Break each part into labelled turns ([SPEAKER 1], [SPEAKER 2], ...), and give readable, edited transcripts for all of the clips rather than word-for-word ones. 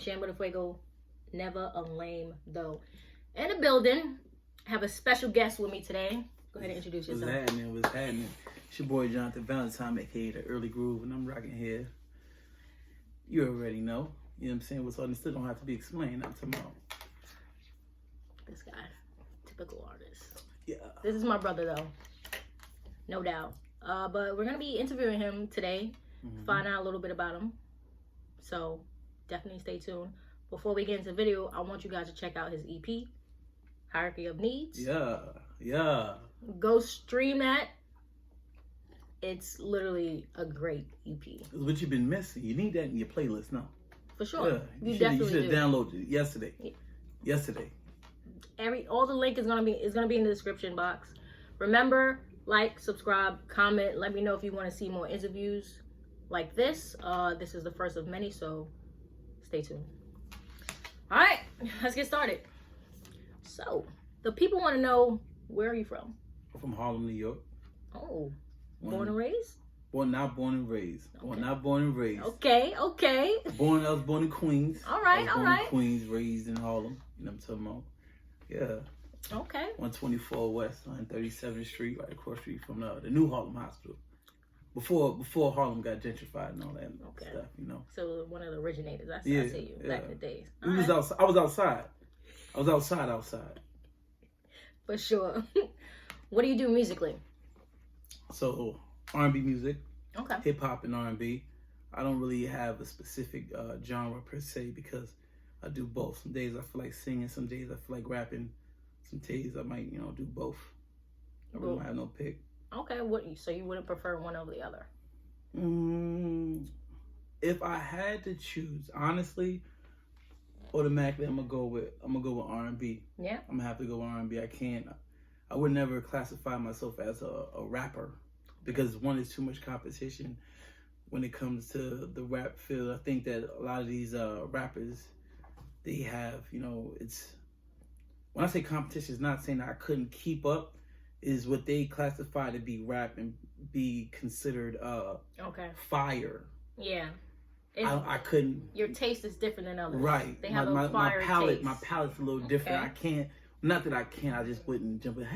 [SPEAKER 1] Chamber de Fuego, never a lame though. In the building, I have a special guest with me today. Go ahead and introduce yourself.
[SPEAKER 2] What's happening? It's your boy Jonathan Valentine, aka the Early Groove, and I'm rocking here. You already know. You know what I'm saying? What's on? It still don't have to be explained. I'm talking about
[SPEAKER 1] This guy, typical artist.
[SPEAKER 2] Yeah.
[SPEAKER 1] This is my brother though, no doubt. But we're gonna be interviewing him today, find out a little bit about him. So definitely stay tuned. Before we get into the video, I want you guys to check out his EP, Hierarchy of Needs.
[SPEAKER 2] Yeah.
[SPEAKER 1] Go stream that. It's literally a great EP.
[SPEAKER 2] It's what you've been missing. You need that in your playlist now.
[SPEAKER 1] For sure.
[SPEAKER 2] Yeah.
[SPEAKER 1] You
[SPEAKER 2] should have downloaded it yesterday. Yeah. Yesterday.
[SPEAKER 1] All the link is gonna be in the description box. Remember, like, subscribe, comment. Let me know if you want to see more interviews like this. This is the first of many, so stay tuned. All right, let's get started. So, the people want to know, where are you from?
[SPEAKER 2] I'm from Harlem, New York.
[SPEAKER 1] Oh, born and raised?
[SPEAKER 2] Not born and raised.
[SPEAKER 1] Okay.
[SPEAKER 2] Not born and raised.
[SPEAKER 1] Okay.
[SPEAKER 2] I was born in Queens.
[SPEAKER 1] All right.
[SPEAKER 2] In Queens, raised in Harlem. You know what I'm talking about? Yeah.
[SPEAKER 1] Okay.
[SPEAKER 2] 124 West on 37th Street, right across the street from the new Harlem Hospital. Before Harlem got gentrified and all that stuff, you know.
[SPEAKER 1] So one of the originators, I see you back in the days.
[SPEAKER 2] I was outside. I was outside.
[SPEAKER 1] For sure. What do you do musically?
[SPEAKER 2] So R&B music.
[SPEAKER 1] Okay.
[SPEAKER 2] Hip hop and R&B. I don't really have a specific genre per se because I do both. Some days I feel like singing, some days I feel like rapping, some days I might, do both. I really don't have no pick.
[SPEAKER 1] Okay, so you wouldn't prefer one over the other?
[SPEAKER 2] If I had to choose, honestly, automatically I'm gonna go with R&B.
[SPEAKER 1] Yeah.
[SPEAKER 2] I'm gonna have to go R&B. I would never classify myself as a rapper because one is too much competition when it comes to the rap field. I think that a lot of these rappers, they have, it's, when I say competition, it's not saying that I couldn't keep up, is what they classify to be rap and be considered fire.
[SPEAKER 1] Yeah.
[SPEAKER 2] I couldn't.
[SPEAKER 1] Your taste is different than others.
[SPEAKER 2] Right.
[SPEAKER 1] They have
[SPEAKER 2] my palate,
[SPEAKER 1] taste.
[SPEAKER 2] my palate's a little different. I can't, not that I can't, I just wouldn't jump in.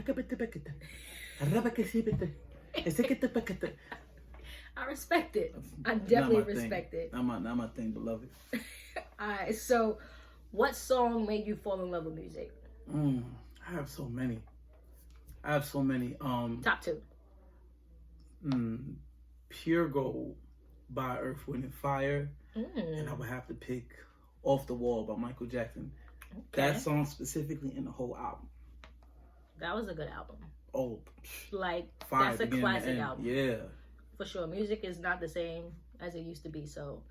[SPEAKER 1] I respect it. I definitely respect it.
[SPEAKER 2] Not my thing, beloved.
[SPEAKER 1] Alright, so what song made you fall in love with music?
[SPEAKER 2] I have so many.
[SPEAKER 1] Top two.
[SPEAKER 2] Pure Gold by Earth, Wind and Fire. And I would have to pick Off the Wall by Michael Jackson.
[SPEAKER 1] Okay.
[SPEAKER 2] That song specifically in the whole album.
[SPEAKER 1] That was a good album.
[SPEAKER 2] Oh,
[SPEAKER 1] like
[SPEAKER 2] fire,
[SPEAKER 1] that's a classic album.
[SPEAKER 2] Yeah.
[SPEAKER 1] For sure. Music is not the same as it used to be, so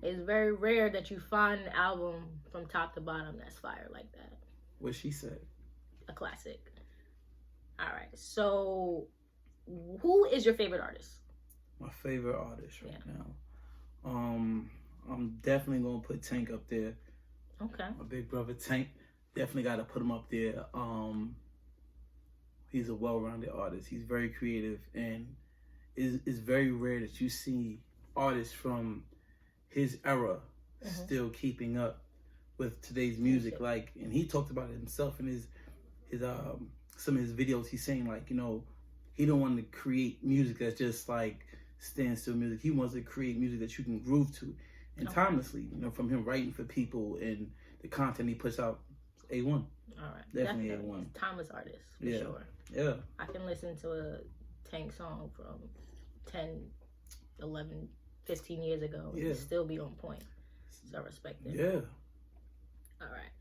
[SPEAKER 1] it's very rare that you find an album from top to bottom that's fire like that.
[SPEAKER 2] What she said.
[SPEAKER 1] A classic. All right. So, who is your favorite artist?
[SPEAKER 2] My favorite artist right now. I'm definitely gonna put Tank up there.
[SPEAKER 1] Okay.
[SPEAKER 2] My big brother Tank. Definitely gotta put him up there. He's a well-rounded artist. He's very creative, and it's very rare that you see artists from his era still keeping up with today's music. Like, and he talked about it himself in his some of his videos. He's saying, like, he don't want to create music that's just like standstill music. He wants to create music that you can groove to and timelessly. From him writing for people and the content he puts out, A1.
[SPEAKER 1] All right,
[SPEAKER 2] definitely A1.
[SPEAKER 1] Timeless artist for sure.
[SPEAKER 2] Yeah.
[SPEAKER 1] I can listen to a Tank song from 10, 11, 15 years ago and still be on point. So I respect it.
[SPEAKER 2] Yeah.
[SPEAKER 1] All right.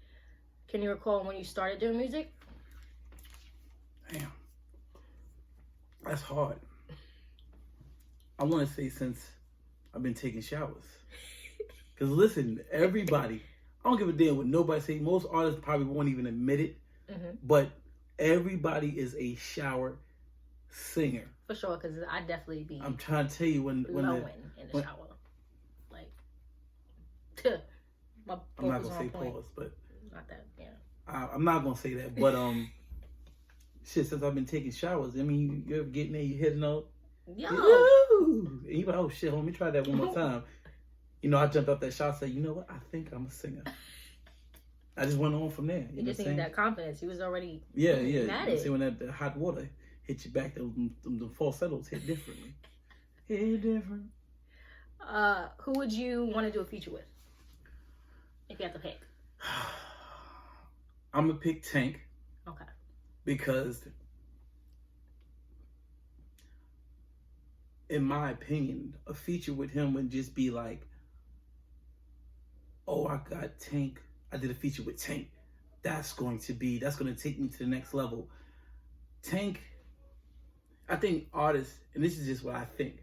[SPEAKER 1] Can you recall when you started doing music?
[SPEAKER 2] Damn. That's hard. I want to say since I've been taking showers. Because listen, everybody, I don't give a damn what nobody say. Most artists probably won't even admit it. But everybody is a shower singer.
[SPEAKER 1] For sure, because I definitely be.
[SPEAKER 2] I'm trying to tell you when
[SPEAKER 1] in the shower. Like,
[SPEAKER 2] I'm not going to say pause, but.
[SPEAKER 1] Not that, yeah.
[SPEAKER 2] I'm not going to say that, but shit, since I've been taking showers, I mean, you ever getting there, you hitting up?
[SPEAKER 1] Yo!
[SPEAKER 2] And you like, oh shit, let me try that one more time. you know, I jumped up that shot, said, you know what, I think I'm a singer. I just went on from there.
[SPEAKER 1] You just needed that confidence. He was already
[SPEAKER 2] yeah.
[SPEAKER 1] at it.
[SPEAKER 2] See, when that hot water hit you back, the falsettos hit differently. Hit different.
[SPEAKER 1] Who would you want to do a feature with? If you have to pick.
[SPEAKER 2] I'm gonna pick Tank.
[SPEAKER 1] Okay.
[SPEAKER 2] Because, in my opinion, a feature with him would just be like, oh, I got Tank. I did a feature with Tank. That's going to take me to the next level. Tank, I think artists, and this is just what I think,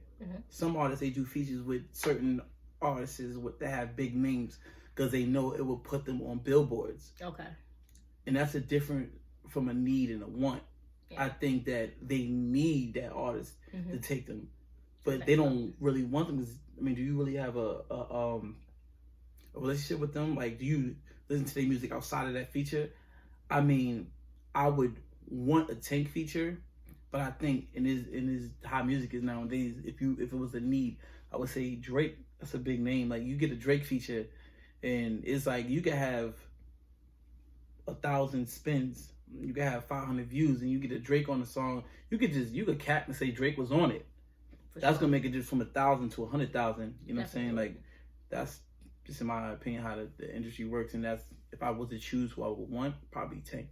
[SPEAKER 2] some artists, they do features with certain artists that have big names because they know it will put them on billboards.
[SPEAKER 1] Okay. And
[SPEAKER 2] that's a different from a need and a want. Yeah. I think that they need that artist to take them, but they don't really want them. I mean, do you really have a relationship with them? Like, do you listen to their music outside of that feature? I mean, I would want a Tank feature, but I think in his how music is nowadays, if it was a need, I would say Drake. That's a big name. Like, you get a Drake feature, and it's like you could have 1,000 spins, you could have 500 views, and you get a Drake on the song. You could cap and say Drake was on it. That's gonna make it just from 1,000 to 100,000. You know what I'm saying? Like, that's just in my opinion how the industry works, and that's if I was to choose who I would want, probably Tank.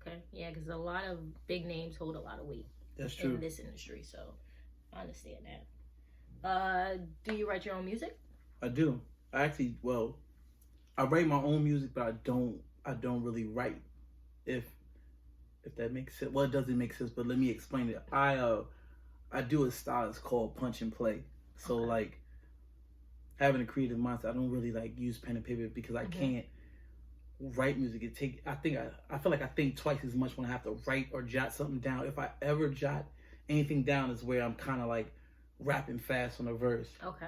[SPEAKER 1] Okay, yeah, because a lot of big names hold a lot of weight.
[SPEAKER 2] That's true
[SPEAKER 1] in this industry, so I understand that. Do you write your own music?
[SPEAKER 2] I do. I write my own music, but I don't really write. If that makes sense. Well, it doesn't make sense, but let me explain it. I do a style that's called punch and play. So like having a creative mindset, I don't really like use pen and paper because I can't write music. I feel like I think twice as much when I have to write or jot something down. If I ever jot anything down, is where I'm kind of like rapping fast on a verse. Okay.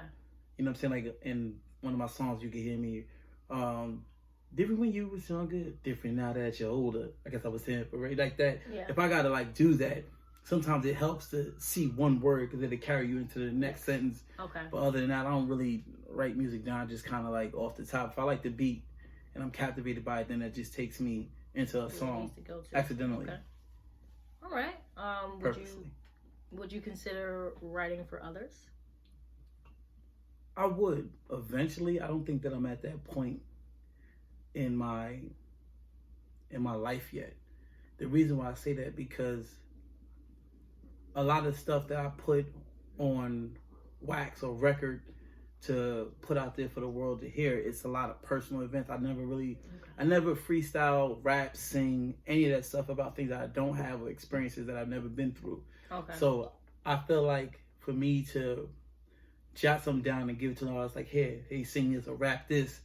[SPEAKER 2] You know what I'm saying? Like in one of my songs, you can hear me. Different when you was younger, different now that you're older. I guess I was saying, but right like that. Yeah. If I gotta like do that, sometimes it helps to see one word because it'll carry you into the next sentence. Okay. But other than that, I don't really write music down. Just kind of like off the top. If I like the beat and I'm captivated by it, then that just takes me into a song accidentally. Okay.
[SPEAKER 1] All right. Would you consider writing for others?
[SPEAKER 2] I would eventually. I don't think that I'm at that point in my life yet. The reason why I say that because a lot of stuff that I put on wax or record to put out there for the world to hear, it's a lot of personal events. I never freestyle, rap, sing, any of that stuff about things that I don't have or experiences that I've never been through. Okay. So I feel like for me to jot something down and give it to an artist, like, hey, sing this or rap this,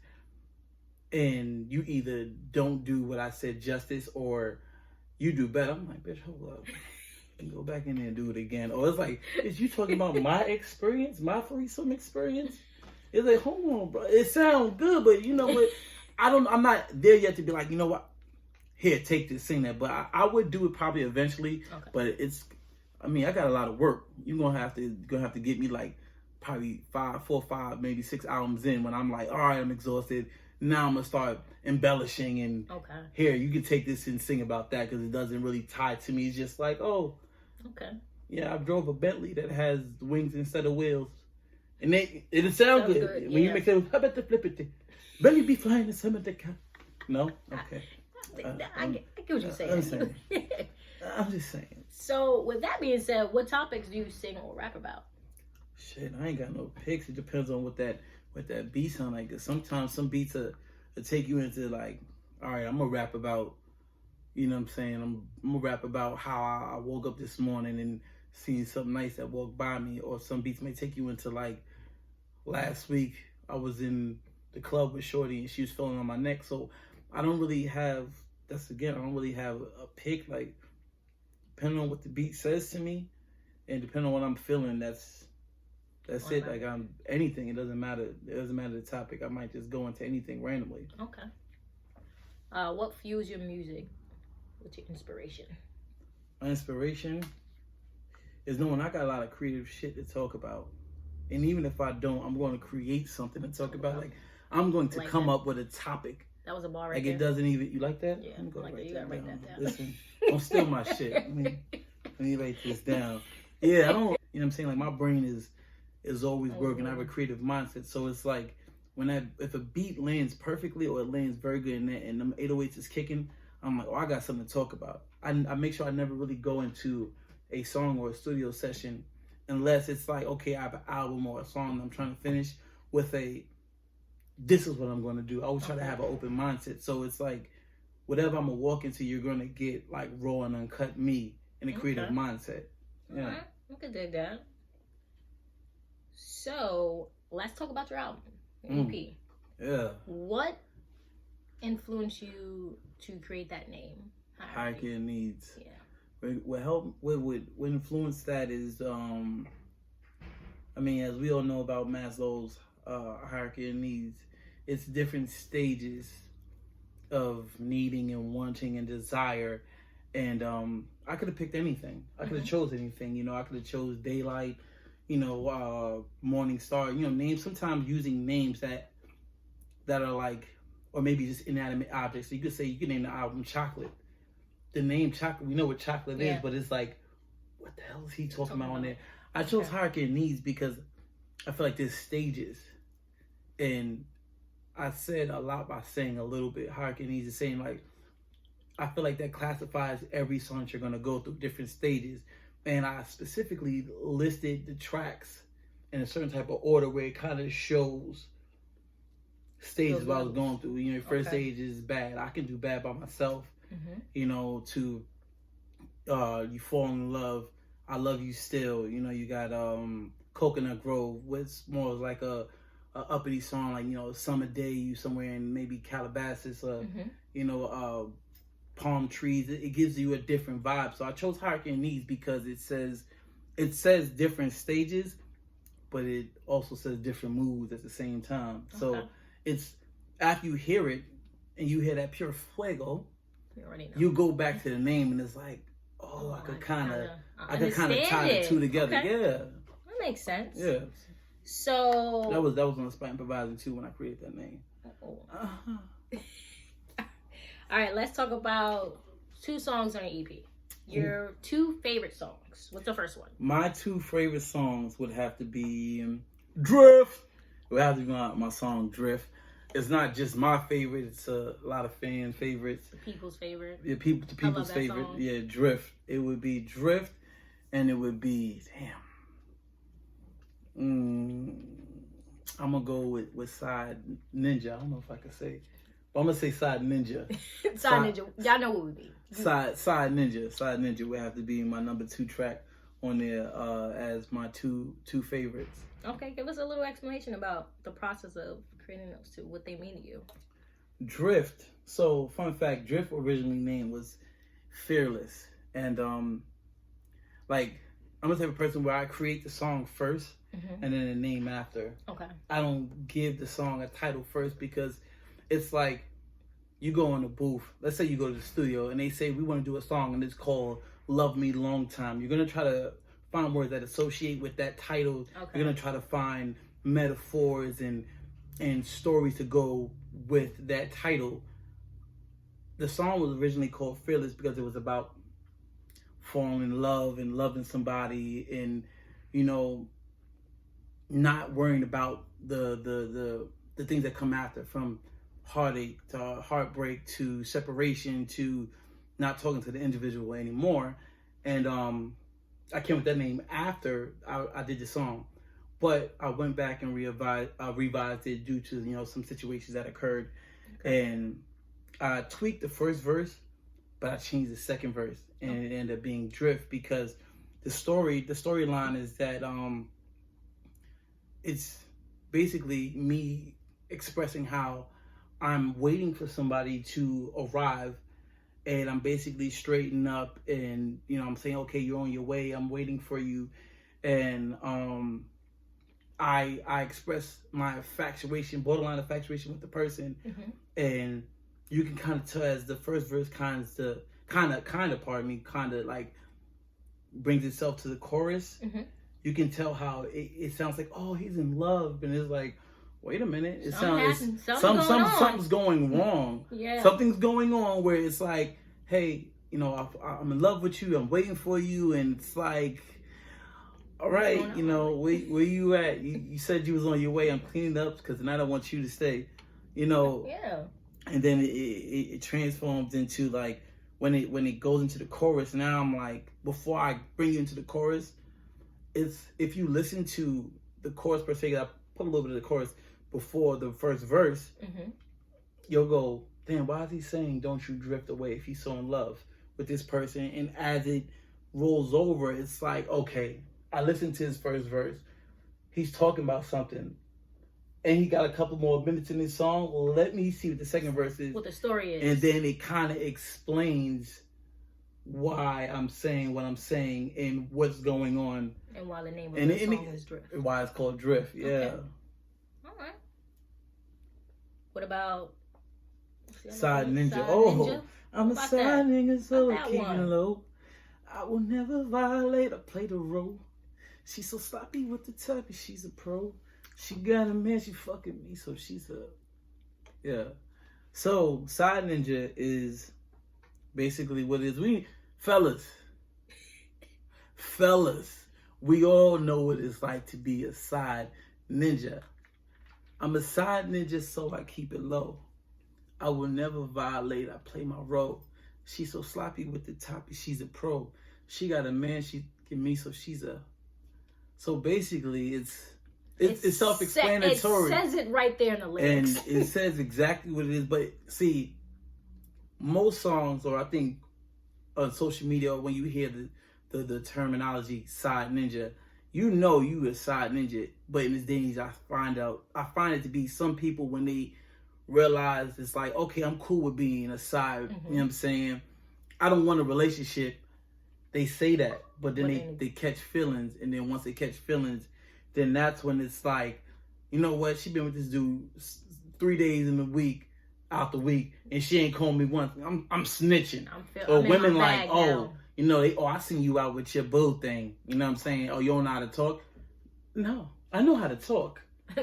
[SPEAKER 2] and you either don't do what I said justice or you do better. I'm like, bitch, hold up. And go back in there and do it again. Or it's like, is you talking about my experience, my threesome experience? It's like, hold on, bro. It sounds good, but you know what? I'm not there yet to be like, you know what? Here, take this, sing that. But I would do it probably eventually. Okay. But I got a lot of work. You're gonna have to get me like probably 4 or 5, maybe 6 albums in when I'm like, all right, I'm exhausted. Now I'm gonna start embellishing and here, you can take this and sing about that because it doesn't really tie to me. It's just like, oh, okay, yeah, I drove a Bentley that has wings instead of wheels, and it'll sound good. When you make it, how about the flip it? Bentley be flying in some of the car. No, okay.
[SPEAKER 1] I get what you're saying.
[SPEAKER 2] I'm just saying.
[SPEAKER 1] So, with that being said, what topics do you sing or rap about?
[SPEAKER 2] Shit, I ain't got no picks. It depends on what that beat sound like. Cause sometimes some beats will take you into like, all right, I'm gonna rap about, you know what I'm saying? I'm gonna rap about how I woke up this morning and seen something nice that walked by me. Or some beats may take you into like, last week I was in the club with Shorty and she was feeling on my neck. So I don't really have a pick. Like, depending on what the beat says to me and depending on what I'm feeling, that's it. Like, I'm anything. It doesn't matter. It doesn't matter the topic. I might just go into anything randomly.
[SPEAKER 1] Okay. What fuels your music? What's your inspiration?
[SPEAKER 2] My inspiration is knowing I got a lot of creative shit to talk about, And even if I don't, I'm going to create something to talk about. Like, I'm going to come up with a topic.
[SPEAKER 1] That was a bar right
[SPEAKER 2] like
[SPEAKER 1] there.
[SPEAKER 2] It doesn't even, you like that?
[SPEAKER 1] Yeah,
[SPEAKER 2] Let me go
[SPEAKER 1] like
[SPEAKER 2] write
[SPEAKER 1] you
[SPEAKER 2] that
[SPEAKER 1] gotta write
[SPEAKER 2] down.
[SPEAKER 1] that down.
[SPEAKER 2] Listen, don't steal my shit. Let me write this down. Yeah, I don't, you know what I'm saying? Like, my brain is always working. I have a creative mindset. So it's like, if a beat lands perfectly or it lands very good and them 808s is kicking, I'm like, oh, I got something to talk about. I make sure I never really go into a song or a studio session unless it's like, okay, I have an album or a song that I'm trying to finish with this is what I'm going to do. I always try to have an open mindset. So it's like, whatever I'm going to walk into, you're going to get like raw and uncut me in a creative mindset. Yeah.
[SPEAKER 1] Alright, I could dig that. So let's talk about your album, your EP.
[SPEAKER 2] Yeah.
[SPEAKER 1] What influenced you to create that name?
[SPEAKER 2] Hierarchy of Needs.
[SPEAKER 1] Yeah.
[SPEAKER 2] What influenced that is, I mean, as we all know about Maslow's hierarchy of needs, it's different stages of needing and wanting and desire. And I could have picked anything. I could have chose anything. You know, I could have chose daylight, you know, morning star. You know, names. Sometimes using names that are like, or maybe just inanimate objects. So you could name the album Chocolate. The name Chocolate, we know what chocolate is, but it's like, what the hell is he talking about on there? I chose Hierarchy of Needs because I feel like there's stages. And I said a lot by saying a little bit. Hierarchy of Needs is saying, like, I feel like that classifies every song that you're going to go through different stages. And I specifically listed the tracks in a certain type of order where it kind of shows stages I was going through. You know, first stage is bad. I can do bad by myself. You know, to you fall in love, I love you still. You know, you got Coconut Grove, which more like a uppity song, like, you know, Summer Day, you somewhere in maybe Calabasas, you know, palm trees. It gives you a different vibe. So I chose Hierarchy of Needs because it says different stages, but it also says different moods at the same time. So it's, after you hear it and you hear that pure fuego, you go back to the name and it's like, oh, I could kind of tie the two together. Yeah,
[SPEAKER 1] that makes sense.
[SPEAKER 2] Yeah.
[SPEAKER 1] So
[SPEAKER 2] that was on the spot improvising too when I created that name.
[SPEAKER 1] All right, let's talk about 2 songs on the EP. Your 2 favorite songs. What's the first one? My
[SPEAKER 2] 2 favorite songs would have to be Drift. It would have to be my song Drift. It's not just my favorite; it's a lot of fan favorites.
[SPEAKER 1] The people's favorite.
[SPEAKER 2] Yeah, the people's favorite. Song. Yeah, Drift. It would be Drift, and it would be I'm gonna go with Side Ninja. I don't know if I can say, but I'm gonna say Side Ninja.
[SPEAKER 1] Side Ninja. Y'all know what would be.
[SPEAKER 2] Side Ninja. Side Ninja would have to be my number 2 track on there as my two favorites. Okay,
[SPEAKER 1] give us a little explanation about the process of creating those 2, what they mean to you.
[SPEAKER 2] Drift. So, fun fact, Drift originally named was Fearless. And, like, I'm the type of person where I create the song first and then the name after.
[SPEAKER 1] Okay.
[SPEAKER 2] I don't give the song a title first because it's like, you go in the booth, let's say you go to the studio and they say, we want to do a song and it's called Love Me Long Time. You're going to try to find words that associate with that title. You're going to try to find metaphors and stories to go with that title. The song was originally called Fearless because it was about falling in love and loving somebody and, you know, not worrying about the things that come after, from heartache to heartbreak to separation to not talking to the individual anymore. And I came with that name after I did the song, but I went back and revised it due to, you know, some situations that occurred, and I tweaked the first verse, but I changed the second verse, and it ended up being Drift because the storyline is that it's basically me expressing how I'm waiting for somebody to arrive. And I'm basically straightening up and, you know, I'm saying, okay, you're on your way. I'm waiting for you. And I express my infatuation, borderline infatuation with the person. And you can kind of tell as the first verse kind of like brings itself to the chorus. you can tell how it sounds like, oh, he's in love, and it's like, wait a minute, it sounds something's going wrong.
[SPEAKER 1] Yeah,
[SPEAKER 2] something's going on where it's like, hey, you know, I'm in love with you, I'm waiting for you, and it's like, all right, you know, where you at? You said you was on your way. I'm cleaning up because tonight I want you to stay, you know.
[SPEAKER 1] Yeah.
[SPEAKER 2] And then it transforms into like when it goes into the chorus. Now I'm like, before I bring you into the chorus, it's if you listen to the chorus per se, I put a little bit of the chorus before the first verse. You'll go, damn, why is he saying don't you drift away if he's so in love with this person? And as it rolls over, it's like, okay, I listened to his first verse. He's talking about something. And he got a couple more minutes in his song. Well, let me see what the second verse is.
[SPEAKER 1] What the story is.
[SPEAKER 2] And then it kind of explains why I'm saying what I'm saying and what's going on.
[SPEAKER 1] And why the name of the song is Drift.
[SPEAKER 2] Why it's called Drift, yeah.
[SPEAKER 1] Okay. All right. What about...
[SPEAKER 2] Side Ninja. Oh, I'm a side nigga, so I keep it low. I will never violate or play the role. She's so sloppy with the type, and she's a pro. She got a man, she fucking me, so she's a... Yeah. So, Side Ninja is basically what it is. Fellas, we all know what it's like to be a side ninja. I'm a side ninja, so I keep it low. I will never violate, I play my role. She's so sloppy with the top, she's a pro. She got a man, she give me, so she's a... So basically, it's self-explanatory.
[SPEAKER 1] It says it right there in the lyrics.
[SPEAKER 2] And it says exactly what it is. But see, most songs, or I think on social media, when you hear the terminology side ninja, you know you a side ninja. But in this day and age, I find it to be some people when they realize it's like, okay, I'm cool with being a side, you know what I'm saying? I don't want a relationship. They say that, but then they catch feelings, and then once they catch feelings, then that's when it's like, you know what? She been with this dude 3 days in the week, out the week, and she ain't called me once. I'm snitching. Or women like, oh, you know, I seen you out with your boo thing. You know what I'm saying? Oh, you don't know how to talk? No, I know how to talk.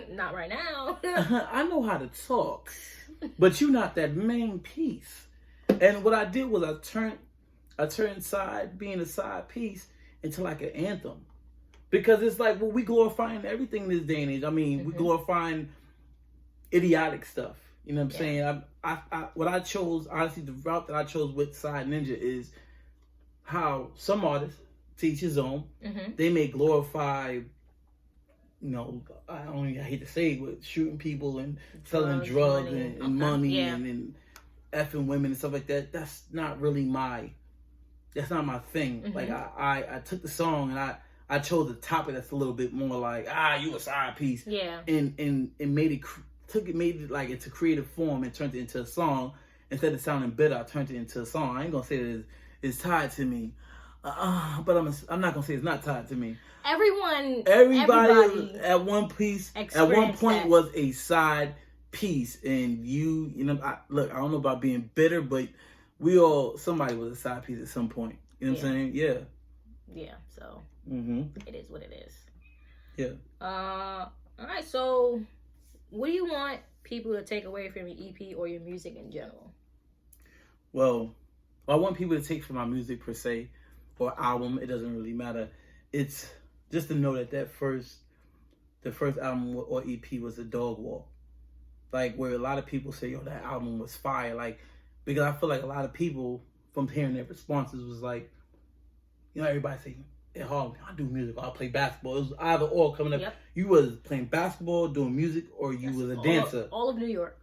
[SPEAKER 1] Not right now.
[SPEAKER 2] I know how to talk, but you're not that main piece. And what I did was I turned being a side piece into like an anthem. Because it's like, well, we glorifying everything in this day and age. I mean, we glorifying idiotic stuff. You know what I'm saying? What I chose, honestly, the route that I chose with Side Ninja is how some artists, teach his own, they may glorify, you know, I hate to say it, but shooting people and selling drugs and money and effing women and stuff like that. That's not really that's not my thing. Like I took the song and I chose a topic that's a little bit more like, you a side piece. Yeah. And made it like into creative form and turned it into a song. Instead of sounding bitter, I turned it into a song. I ain't gonna say that it's tied to me. But I'm not gonna say it's not tied to me. Everybody at one point was a side piece, and you know, I don't know about being bitter, but somebody was a side piece at some point. You know what I'm saying? Yeah. Yeah. So it is what it is. Yeah. All right. So, what do you want people to take away from your EP or your music in general? Well, I want people to take from my music per se, or album. It doesn't really matter. It's just to know that the first album or EP was a dog walk. Like, where a lot of people say, yo, that album was fire. Like, because I feel like a lot of people, from hearing their responses, was like, you know, everybody say, at home, I do music, or I play basketball. It was either or coming up. Yep. You was playing basketball, doing music, or you was a dancer. All of New York.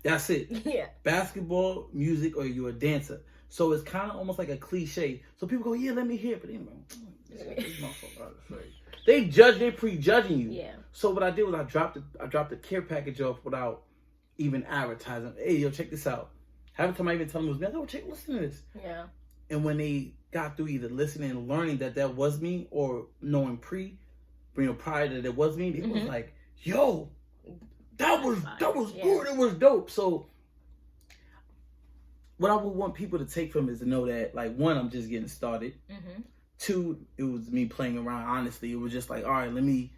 [SPEAKER 2] That's it. Yeah. Basketball, music, or you're a dancer. So it's kind of almost like a cliche. So people go, yeah, let me hear it. But anyway, they prejudging you. Yeah. So what I did was I dropped the care package off without even advertising. Hey, yo, check this out. Half the time I even tell them it was me, listen to this. Yeah. And when they got through either listening and learning that was me, or knowing prior that it was me, they was like, yo, that was good. It was dope. So what I would want people to take from it is to know that, like, one, I'm just getting started. 2, it was me playing around. Honestly, it was just like, all right, let me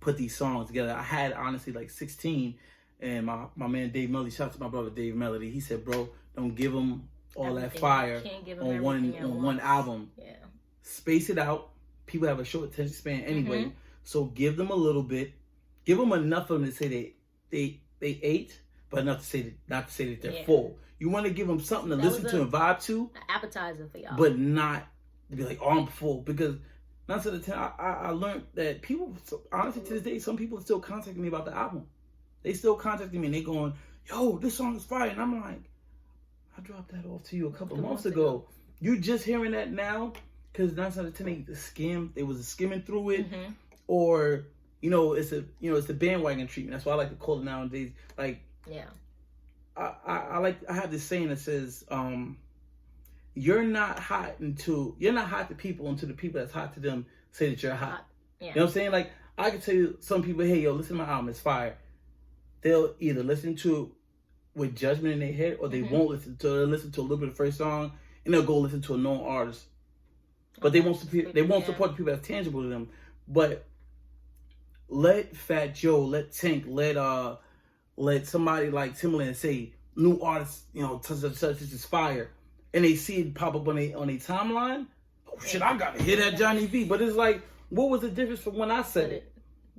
[SPEAKER 2] put these songs together. I had honestly like 16, and my man Dave Melody, shout out to my brother Dave Melody. He said, bro, don't give him all that fire on one album.
[SPEAKER 1] Yeah.
[SPEAKER 2] Space it out. People have a short attention span anyway, so give them a little bit. Give them enough of them to say they ate, but enough to say not to say that they're full. You want to give them something to listen to and vibe to,
[SPEAKER 1] an appetizer for y'all,
[SPEAKER 2] but not be like, oh, I'm full. Because 9 out of 10, I learned that people, honestly, to this day, some people are still contacting me about the album. They still contacting me and they going, yo, this song is fire, and I'm like, I dropped that off to you a couple months ago. You just hearing that now because 9 out of 10 they was skimming through it, or it's the bandwagon treatment. That's why I like to call it nowadays. Like,
[SPEAKER 1] yeah.
[SPEAKER 2] I have this saying that says, you're not hot to people until the people that's hot to them say that you're hot. Yeah. You know what I'm saying? Like, I can tell you some people, hey, yo, listen to my album, it's fire. They'll either listen to it with judgment in their head, or they won't listen to it. They'll listen to a little bit of the first song, and they'll go listen to a known artist. But they won't support the people that's tangible to them. But let Fat Joe, let Tank, let somebody like Timbaland say, new artists, such this is fire, and they see it pop up on their timeline. Oh shit, I gotta hear that Johnny V. But it's like, what was the difference from when I said it?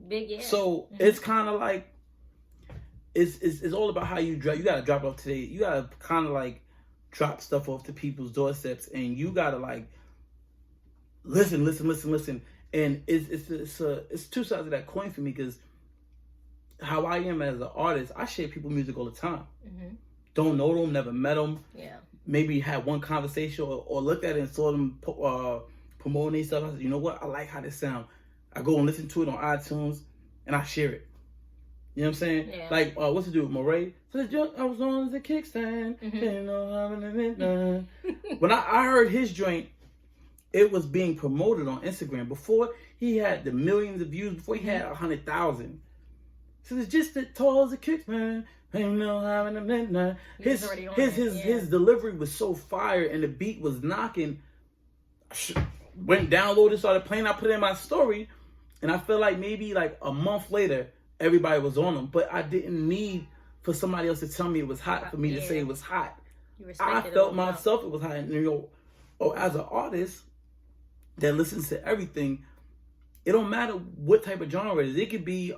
[SPEAKER 1] Big, yeah.
[SPEAKER 2] So it's kind of like, it's all about how you drop. You gotta drop off today. You gotta kind of like drop stuff off to people's doorsteps, and you gotta like listen. And it's two sides of that coin for me, because how I am as an artist, I share people's music all the time. Don't know them, never met them.
[SPEAKER 1] Yeah.
[SPEAKER 2] Maybe had one conversation or looked at it and saw them promoting their stuff. I said, you know what? I like how this sound. I go and listen to it on iTunes and I share it. You know what I'm saying?
[SPEAKER 1] Yeah.
[SPEAKER 2] Like, what's it do with Murray? So I was on as a kickstand. When I heard his joint, it was being promoted on Instagram. Before he had the millions of views, before he had 100,000. So it's just as tall as a kickstand. His delivery was so fire and the beat was knocking. Went downloaded, started playing. I put it in my story, and I feel like maybe like a month later, everybody was on them. But I didn't need for somebody else to tell me it was hot for me to say it was hot. I felt myself it was hot. And as an artist that listens to everything, it don't matter what type of genre it is. It could be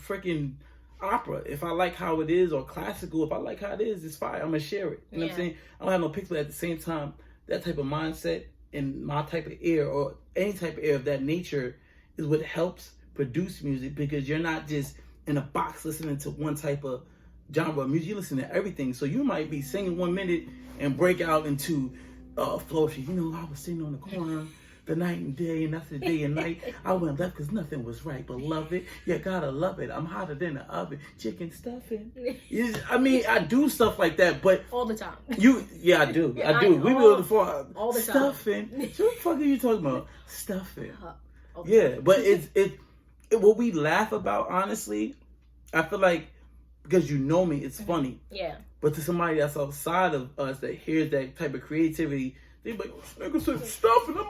[SPEAKER 2] freaking opera. If I like how it is, or classical, if I like how it is, it's fire. I'm gonna share it. You know what I'm saying? I don't have no picture, but at the same time, that type of mindset and my type of ear, or any type of ear of that nature, is what helps produce music, because you're not just in a box listening to one type of genre of music. You listen to everything. So you might be singing 1 minute and break out into flow. I was sitting on the corner the night and day, and that's the day and night. I went left because nothing was right, but love it. You gotta love it. I'm hotter than the oven. Chicken stuffing. I do stuff like that, but
[SPEAKER 1] all the time.
[SPEAKER 2] I do. I do. We were before
[SPEAKER 1] all the
[SPEAKER 2] stuffing.
[SPEAKER 1] time.
[SPEAKER 2] What the fuck are you talking about? Stuffing. But it's what we laugh about. Honestly, I feel like, because me, it's funny. Yeah. But to somebody that's outside of us that hears that type of creativity, they be like, nigga said stuff, and I'm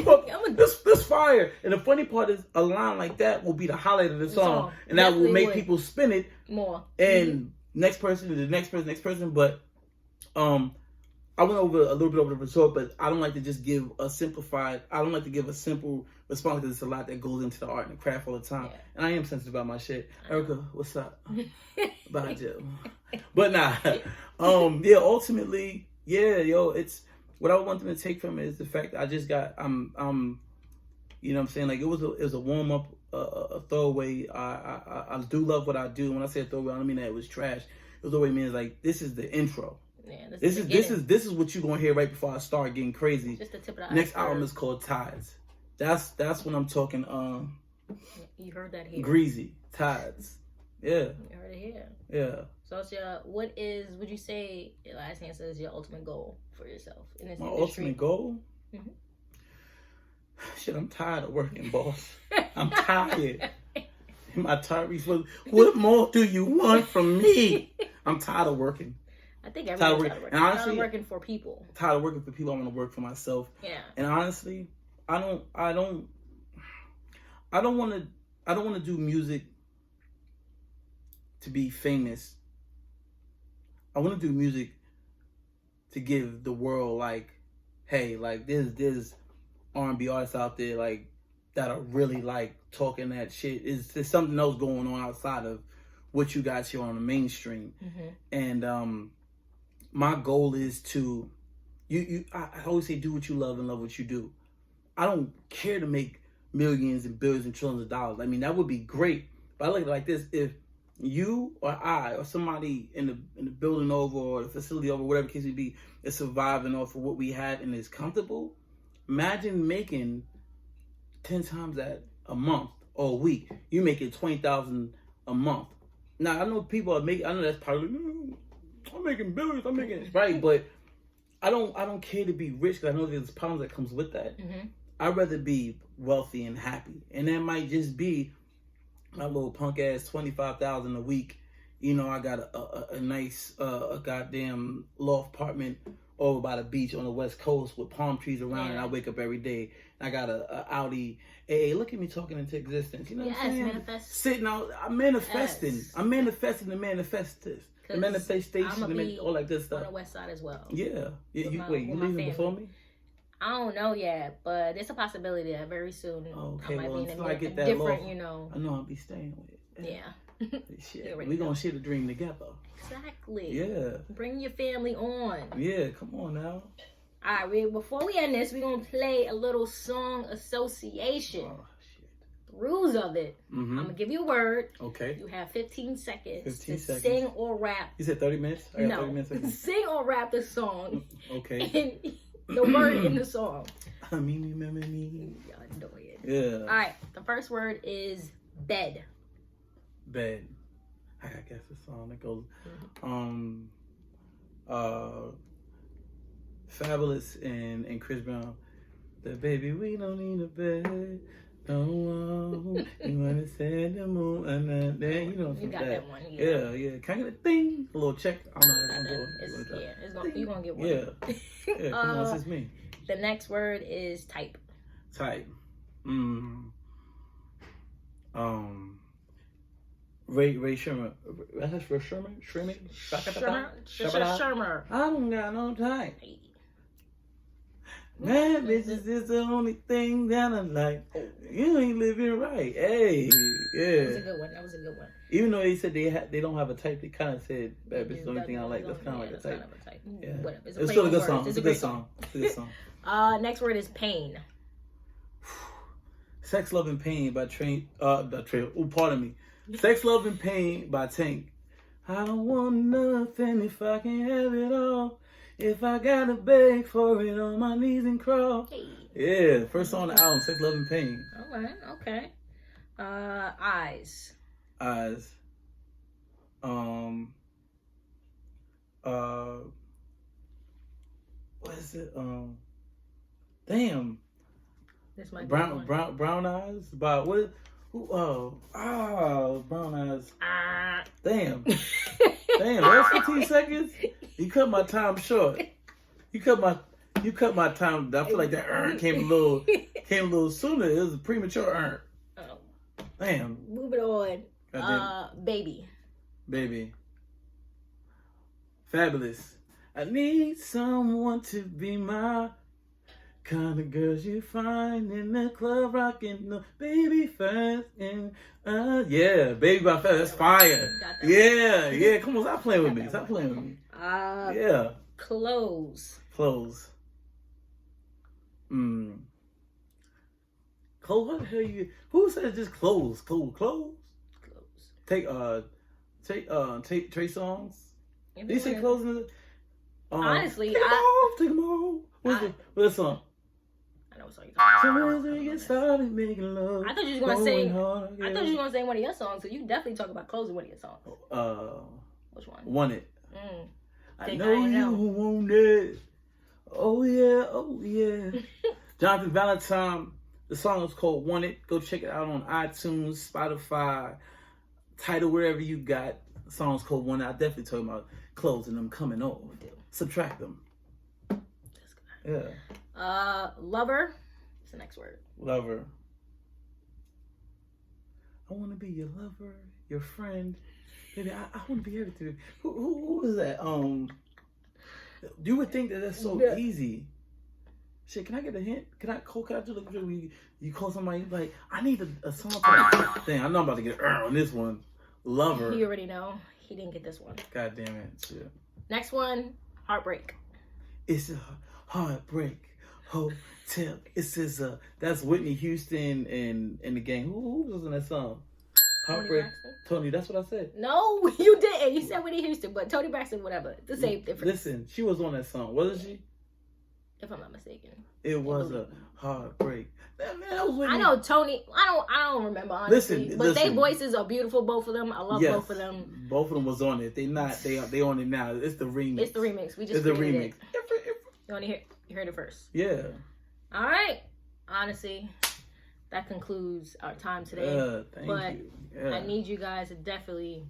[SPEAKER 2] about this fire. And the funny part is, a line like that will be the highlight of the song, and that will make people spin it more. And next person, the next person. But I went over a little bit over the result, but I don't like to just give a simplified. I don't like to give a simple response, because it's a lot that goes into the art and the craft all the time. Yeah. And I am sensitive about my shit. Erica, what's up? Bye, Jill. But ultimately, it's what I want them to take from it is the fact that I just got, you know what I'm saying? Like, it was a warm up, a throwaway. I do love what I do. When I say a throwaway, I don't mean that it was trash. It was throwaway means like, this is the intro. Yeah, this is what you're gonna hear right before I start getting crazy. Just the tip of the next album is called Tides. That's when I'm talking.
[SPEAKER 1] You heard that here.
[SPEAKER 2] Greasy Tides. Yeah.
[SPEAKER 1] You heard it here.
[SPEAKER 2] Yeah.
[SPEAKER 1] So would you say, your last answer is your ultimate goal for yourself in this
[SPEAKER 2] industry?
[SPEAKER 1] My
[SPEAKER 2] ultimate goal? Mm-hmm. Shit, I'm tired of working, boss. I'm tired. My Tyrese, what more do you want from me? I'm tired of working.
[SPEAKER 1] I think everyone's tired of working.
[SPEAKER 2] And honestly,
[SPEAKER 1] tired of working for people.
[SPEAKER 2] Tired of working for people. I want to work for myself.
[SPEAKER 1] Yeah.
[SPEAKER 2] And honestly, I don't want to do music to be famous. I want to do music to give the world like, hey, like there's R&B artists out there like that are really like talking that shit. There's something else going on outside of what you guys hear on the mainstream. And my goal is to I always say do what you love and love what you do. I don't care to make millions and billions and trillions of dollars. I mean, that would be great. But I look at it like this: if you or I or somebody in the building over or the facility over, whatever case it be, is surviving off of what we have and is comfortable, imagine making 10 times that a month or a week. You making 20,000 a month. Now I know people are making. I know that's probably I'm making billions. I'm making right, but I don't care to be rich because I know there's problems that comes with that. I'd rather be wealthy and happy, and that might just be my little punk ass 25,000 a week. You know, I got a nice a goddamn loft apartment over by the beach on the West Coast with palm trees around, and I wake up every day. And I got a Audi. Hey, look at me talking into existence. You know what I'm saying?
[SPEAKER 1] Manifest.
[SPEAKER 2] Sitting out, I'm manifesting.
[SPEAKER 1] Yes.
[SPEAKER 2] I'm manifesting the manifestors. The manifestation, all that good stuff.
[SPEAKER 1] On the West Side as well.
[SPEAKER 2] Yeah. You leaving before me?
[SPEAKER 1] I don't know yet, but it's a possibility that very soon
[SPEAKER 2] okay,
[SPEAKER 1] I might be in
[SPEAKER 2] I get that
[SPEAKER 1] different,
[SPEAKER 2] loft,
[SPEAKER 1] you know.
[SPEAKER 2] I know I'll be staying with.
[SPEAKER 1] Yeah.
[SPEAKER 2] Shit, we're going to share the dream together.
[SPEAKER 1] Exactly.
[SPEAKER 2] Yeah.
[SPEAKER 1] Bring your family on.
[SPEAKER 2] Yeah, come on now.
[SPEAKER 1] All right, before we end this, we're going to play a little song association.
[SPEAKER 2] Oh, shit.
[SPEAKER 1] The rules of it.
[SPEAKER 2] Mm-hmm.
[SPEAKER 1] I'm going to give you a word.
[SPEAKER 2] Okay.
[SPEAKER 1] You have 15 seconds
[SPEAKER 2] 15
[SPEAKER 1] to
[SPEAKER 2] seconds.
[SPEAKER 1] sing or rap.
[SPEAKER 2] You said 30 minutes? I got
[SPEAKER 1] No.
[SPEAKER 2] 30 minutes.
[SPEAKER 1] Sing or rap the song.
[SPEAKER 2] Okay.
[SPEAKER 1] And the word in the song.
[SPEAKER 2] Me.
[SPEAKER 1] Y'all annoying.
[SPEAKER 2] Yeah.
[SPEAKER 1] All right, the first word is bed.
[SPEAKER 2] Bed. I guess the song that goes, Fabulous and Chris Brown. The baby, we don't need a bed. No, you wanna send the moon and then you know
[SPEAKER 1] You got that one.
[SPEAKER 2] Yeah. Can I get a thing? A little check. I don't know.
[SPEAKER 1] You're gonna get one.
[SPEAKER 2] Yeah. Come on, this is me.
[SPEAKER 1] The next word is type.
[SPEAKER 2] Type. Ray Sherman. That's Ray Sherman?
[SPEAKER 1] Shermer.
[SPEAKER 2] I don't got no time. Man, bitches is the only thing that I like. You ain't living right. Hey, yeah.
[SPEAKER 1] That was a good one.
[SPEAKER 2] Even though they said they don't have a type, they kind of said, "Bad bitch is the only thing I like." That's kind of like a type. Yeah.
[SPEAKER 1] Whatever.
[SPEAKER 2] It's still a good song. It's a good song. It's a good song.
[SPEAKER 1] Next word is pain.
[SPEAKER 2] Sex, Love, and Pain by pardon me. Sex, Love, and Pain by Tank. I don't want nothing if I can have it all. If I gotta beg for it on my knees and crawl.
[SPEAKER 1] Hey.
[SPEAKER 2] Yeah, first song on the album, Sex, Love, and Pain.
[SPEAKER 1] All right, okay. Eyes.
[SPEAKER 2] What is it? Damn.
[SPEAKER 1] This might be
[SPEAKER 2] Brown Eyes by what? Brown Eyes. Damn. That's 15 seconds. You cut my time short. You cut my time. I feel like that came a little sooner. It was a premature
[SPEAKER 1] Oh.
[SPEAKER 2] Damn.
[SPEAKER 1] Moving on. Baby.
[SPEAKER 2] Fabulous. I need someone to be my kind of girls you find in the club rocking the baby fast and yeah, Baby by Fast. That's fire. Yeah. Come on, stop playing with me. Yeah.
[SPEAKER 1] Clothes.
[SPEAKER 2] Clothes. What the hell you? Who said just clothes? Clothes. Take Trey Songz. Did you say clothes in the?
[SPEAKER 1] Honestly,
[SPEAKER 2] take them off. What's the song?
[SPEAKER 1] I know what song you're talking about.
[SPEAKER 2] So as we get started making love.
[SPEAKER 1] I thought you was gonna sing. I thought you was gonna sing one of your songs. So you definitely talk about clothes in one of your songs. Which one?
[SPEAKER 2] Want It. I know
[SPEAKER 1] I
[SPEAKER 2] you want it. Oh yeah. Jonathan Valentine. The song is called Want It. Go check it out on iTunes, Spotify, Tidal, wherever you got. The song's called Want It. I definitely talk about clothes and them coming off.
[SPEAKER 1] We do.
[SPEAKER 2] Subtract them.
[SPEAKER 1] That's good.
[SPEAKER 2] Yeah.
[SPEAKER 1] Lover. What's the next word?
[SPEAKER 2] Lover. I want to be your lover, your friend. Baby, I want to be everything. Who is that? You would think that that's so easy. Shit, can I get a hint? Can I do the when you call somebody like, I need a song for that. Dang, I know I'm about to get on this one. Lover.
[SPEAKER 1] You already know. He didn't get this one.
[SPEAKER 2] God damn it. Shit.
[SPEAKER 1] Next one, heartbreak.
[SPEAKER 2] It's a heartbreak hotel. It says that's Whitney Houston and the gang. Who was in that song? Heartbreak. Tony, that's what I said.
[SPEAKER 1] No, you didn't. You said Whitney Houston, but Tony Braxton, whatever. The same difference.
[SPEAKER 2] Listen, she was on that song, wasn't she?
[SPEAKER 1] If I'm not mistaken.
[SPEAKER 2] It was a heartbreak. Man, that was Whitney.
[SPEAKER 1] I know Tony. I don't remember honestly. But their voices are beautiful, both of them. I love both of them.
[SPEAKER 2] Both of them was on it. They not. They on it now. It's the remix.
[SPEAKER 1] It's the remix. We just created it. You heard it first.
[SPEAKER 2] Yeah.
[SPEAKER 1] All right. Honestly, that concludes our time today.
[SPEAKER 2] Thank you. Yeah.
[SPEAKER 1] I need you guys to definitely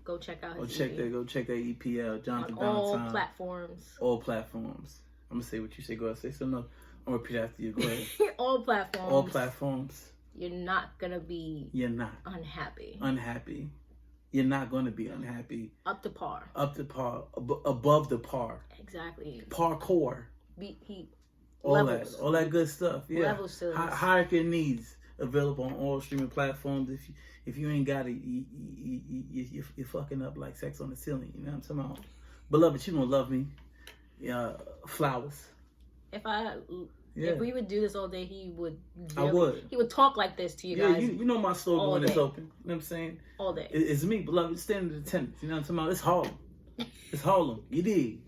[SPEAKER 1] go check out his EP.
[SPEAKER 2] Go check that EP out. Jonathan
[SPEAKER 1] on all
[SPEAKER 2] Valentine.
[SPEAKER 1] platforms.
[SPEAKER 2] All platforms. I'm gonna say what you say. Go ahead. Say something else. I'm gonna repeat after you. Go ahead.
[SPEAKER 1] All platforms.
[SPEAKER 2] All platforms.
[SPEAKER 1] You're not gonna be.
[SPEAKER 2] You're not
[SPEAKER 1] unhappy.
[SPEAKER 2] Unhappy. You're not gonna be unhappy.
[SPEAKER 1] Up to par.
[SPEAKER 2] Up to par. Above the par.
[SPEAKER 1] Exactly.
[SPEAKER 2] Parkour. All
[SPEAKER 1] levels.
[SPEAKER 2] All that good stuff. Yeah.
[SPEAKER 1] Levels to
[SPEAKER 2] Hierarchy of Needs. Available on all streaming platforms. If you ain't got it, you're fucking up like Sex on the Ceiling. You know what I'm talking about? Beloved, you gonna love me. Flowers.
[SPEAKER 1] If we would do this all day, he would.
[SPEAKER 2] I would.
[SPEAKER 1] He would talk like this to you guys.
[SPEAKER 2] Yeah, you know my store when it's open. You know what I'm saying?
[SPEAKER 1] All day.
[SPEAKER 2] It's me, beloved, standing at attendance. You know what I'm talking about? It's Harlem. It's Harlem. You dig?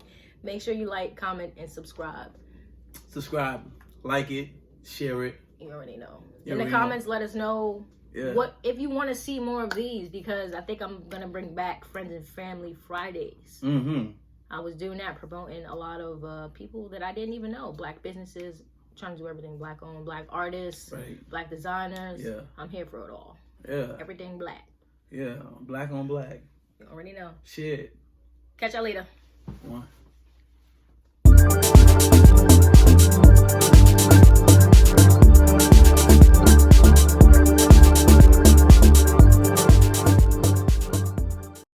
[SPEAKER 1] Make sure you like, comment, and subscribe.
[SPEAKER 2] Subscribe, like it, share it.
[SPEAKER 1] You already know. In the comments, let us know what if you want to see more of these, because I think I'm gonna bring back Friends and Family Fridays.
[SPEAKER 2] Mm-hmm.
[SPEAKER 1] I was doing that, promoting a lot of people that I didn't even know, black businesses, trying to do everything black owned, black artists, black designers. Yeah, I'm here for it all. Yeah, everything black.
[SPEAKER 2] Yeah, black on black.
[SPEAKER 1] You already know.
[SPEAKER 2] Shit.
[SPEAKER 1] Catch y'all later.
[SPEAKER 2] One.